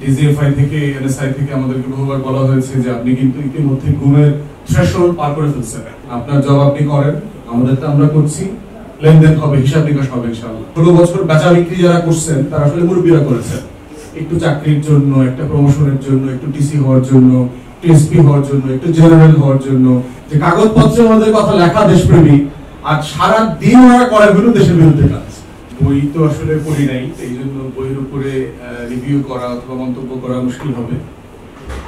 DGFI থেকে NSI থেকে আমাদেরকে বহুবার বলা হয়েছে যে আপনি কিন্তু ইতিমধ্যে গুমের থ্রেশহোল্ড পার করে ফেলছেন। আপনার জব আপনি করেন, আমাদেরটা আমরা করছি, লেনদেন হবে, হিসাব নিকাশ হবে ইনশাআল্লাহ। 16 বছর বেচা বিক্রি যারা করছেন তারা আসলে মুরব্বীরা করেছেন, একটু চাকরির জন্য, একটা প্রমোশনের জন্য, একটু টিসি হওয়ার জন্য, টিএসপি হওয়ার জন্য, একটু জেনারেল হওয়ার জন্য, যে কাগজপত্রে আমাদের কথা লেখা দেশপ্রেমী, আর সারা দিন ওরা করে হলো দেশের বিরুদ্ধে কাজ। বই তো আসলে পড়ি নাই, এই জন্য বইয়ের উপরে রিভিউ করা অথবা মন্তব্য করা মুশকিল হবে।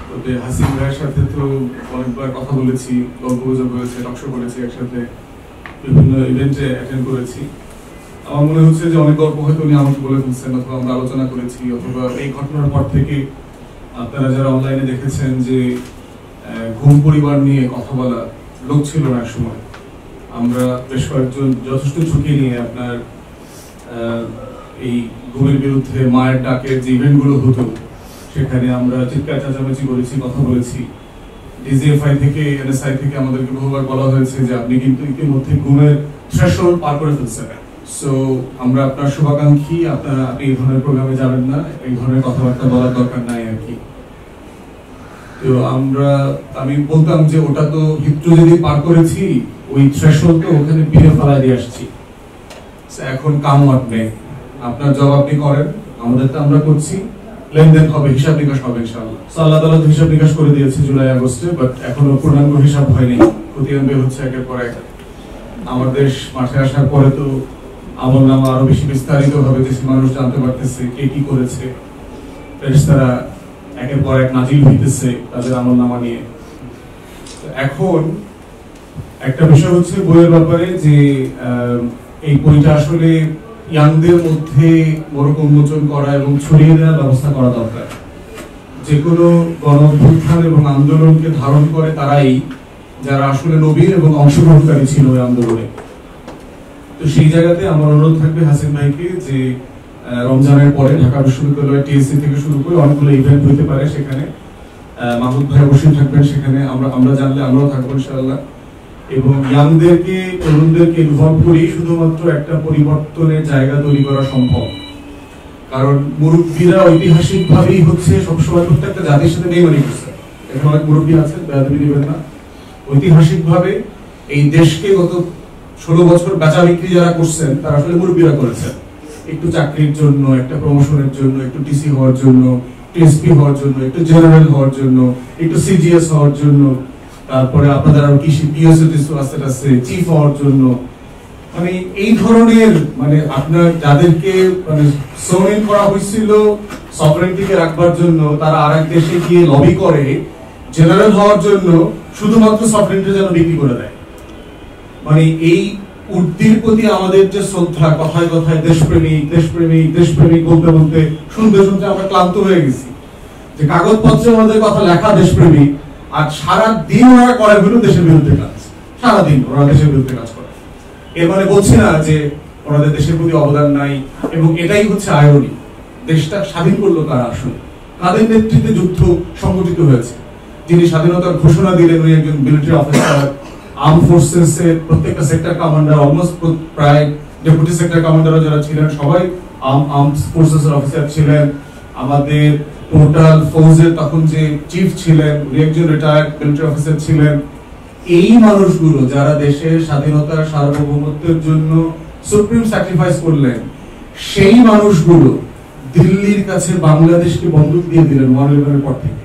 তবে হাসিন ভাইয়ের সাথে তো অনেকবার কথা বলেছি, গল্প গুজব হয়েছে, টকশো করেছি, একসাথে বিভিন্ন ইভেন্টে অ্যাটেন্ড করেছি। আমার মনে হচ্ছে যে অনেক গল্প হয়তো উনি আমাকে বলে ফেলছেন অথবা আমরা আলোচনা করেছি, অথবা এই ঘটনার পর থেকে আপনারা যারা অনলাইনে দেখেছেন যে ঘুম পরিবার নিয়ে কথা বলা লোক ছিল না এক সময়। আমরা বেশ কয়েকজন যথেষ্ট ঝুঁকি নিয়ে আপনার এই ঘুমের বিরুদ্ধে মায়ের ডাকের যে ইভেন্টগুলো হতো সেখানে আমরা চিৎকার চেঁচামেচি করেছি, কথা বলেছি। ডিজিএফআই থেকে এনএসআই থেকে আমাদেরকে বহুবার বলা হয়েছে যে আপনি কিন্তু ইতিমধ্যে ঘুমের থ্রেশহোল্ড পার করে ফেলছেন। সো আমরা আপনার শুভাকাঙ্ক্ষী, আপনি এই ধরনের প্রোগ্রামে যাবেন না, এই ধরনের কথাবার্তা বলার দরকার নাই আর কি। তো আমি বলতাম যে ওটা তো হিট্রো যদি পার করেছি, ওই থ্রেশহোল্ড তো ওখানে পিড়ে ফেলা দিয়ে আসছি, এখন কাম আপনি, আপনার জব আপনি করেন, আমাদেরটা আমরা করছি, লেনদেন হবে, হিসাব নিকাশ হবে ইনশাআল্লাহ। আল্লাহ তাআলা তো হিসাব নিকাশ করে দিয়েছে জুলাই আগস্টে, বাট এখনো পূর্ণাঙ্গ হিসাব হয়নি, খতিয়ান বের হচ্ছে একের পর এক। আমার দেশ মাঠে আসার পরে তো আমলনামা আরো বেশি বিস্তারিত ভাবে দেশি মানুষ জানতে পারতেছে কে কি করেছে, ফেরেশতারা একের পর এক নাজিল হইতেছে তাদের আমলনামা নিয়ে। এখন একটা বিষয় হচ্ছে বইয়ের ব্যাপারে যে এই বইটা আসলে ইয়াংদের মধ্যে মোড়ক উন্মোচন করা এবং ছড়িয়ে দেওয়ার ব্যবস্থা করা দরকার। যে কোনো গণ অভ্যুত্থান এবং আন্দোলনকে ধারণ করে তারাই যারা আসলে নবীর এবং অংশগ্রহণকারী ছিল ওই আন্দোলনে। তো সেই জায়গাতে আমার অনুরোধ থাকবে হাসিন ভাইকে যে রমজানের পরে ঢাকা বিশ্ববিদ্যালয় টিএসসি থেকে শুরু করে অনেকগুলো ইভেন্ট হইতে পারে, সেখানে মাহমুদ ভাই অবশ্যই থাকবেন, সেখানে আমরা জানলে আমরাও থাকবো ইনশাআল্লাহ। এবং ইয়াংদেরকে, তরুণদেরকে ইনভলভ করি, শুধুমাত্র একটা পরিবর্তনের জায়গা তৈরি করা সম্ভব। কারণ মুরব্বীরা ঐতিহাসিক ভাবেই হচ্ছে সবসময় প্রত্যেকটা জাতির সাথে বেইমানি করছে। এখানে অনেক মুরব্বী আছেন, বেয়াদবি দিবেন না। ঐতিহাসিক ভাবে এই দেশকে গত 16 বছর বেচা বিক্রি যারা করছেন তারা আসলে মুরব্বীরা করেছেন, একটু চাকরির জন্য, একটা প্রমোশনের জন্য, একটু টিসি হওয়ার জন্য, টিএসপি হওয়ার জন্য, একটু জেনারেল হওয়ার জন্য, একটু সিজিএস হওয়ার জন্য, তারপরে আপনাদের আরো কৃষি পিএসএটি আছে চিফ হওয়ার জন্য। মানে এই ধরনের, মানে আপনার যাদেরকে মানে সোনিং করা হয়েছিল সফরেনিটিকে রাখবার জন্য, তারা আরেক দেশে গিয়ে লবি করে জেনারেল হওয়ার জন্য, শুধুমাত্র সফরেনিটি যেন বিক্রি করে দেয়। মানে এই উর্দির প্রতি আমাদের যে শ্রদ্ধা, কথায় কথায় দেশপ্রেমিক দেশপ্রেমিক দেশপ্রেমিক বলতে বলতে শুনতে শুনতে আমরা ক্লান্ত হয়ে গেছি। যে কাগজপত্রে আমাদের কথা লেখা দেশপ্রেমিক, আর সারা দিন ওরা করে হলো দেশের বিরুদ্ধে কাজ, সারাদিন ওরা দেশের বিরুদ্ধে কাজ করে। এর মানে বলছি না যে ওনাদের দেশের প্রতি অবদান নাই, এবং এটাই হচ্ছে আইরনি। দেশটা স্বাধীন করলো কারা আসলে, কাদের নেতৃত্বে যুদ্ধ সংগঠিত হয়েছে? যিনি স্বাধীনতার ঘোষণা দিলেন উনি একজন মিলিটারি অফিসার, আর্ম ফোর্সেস এর প্রত্যেকটা সেক্টর কমান্ডার, অলমোস্ট প্রায় ডেপুটি সেক্টর কমান্ডাররা যারা ছিলেন সবাই আর্ম ফোর্সেস এর অফিসার ছিলেন। আমাদের টোটাল ফৌজের তখন যে চিফ ছিলেন উনি একজন রিটায়ার্ড মিলিটারি অফিসার ছিলেন। এই মানুষগুলো যারা দেশের স্বাধীনতার সার্বভৌমত্বের জন্য সুপ্রিম স্যাক্রিফাইস করলেন, সেই মানুষগুলো দিল্লির কাছে বাংলাদেশকে বন্দুক দিয়ে দিলেন 1/11 এর পর থেকে।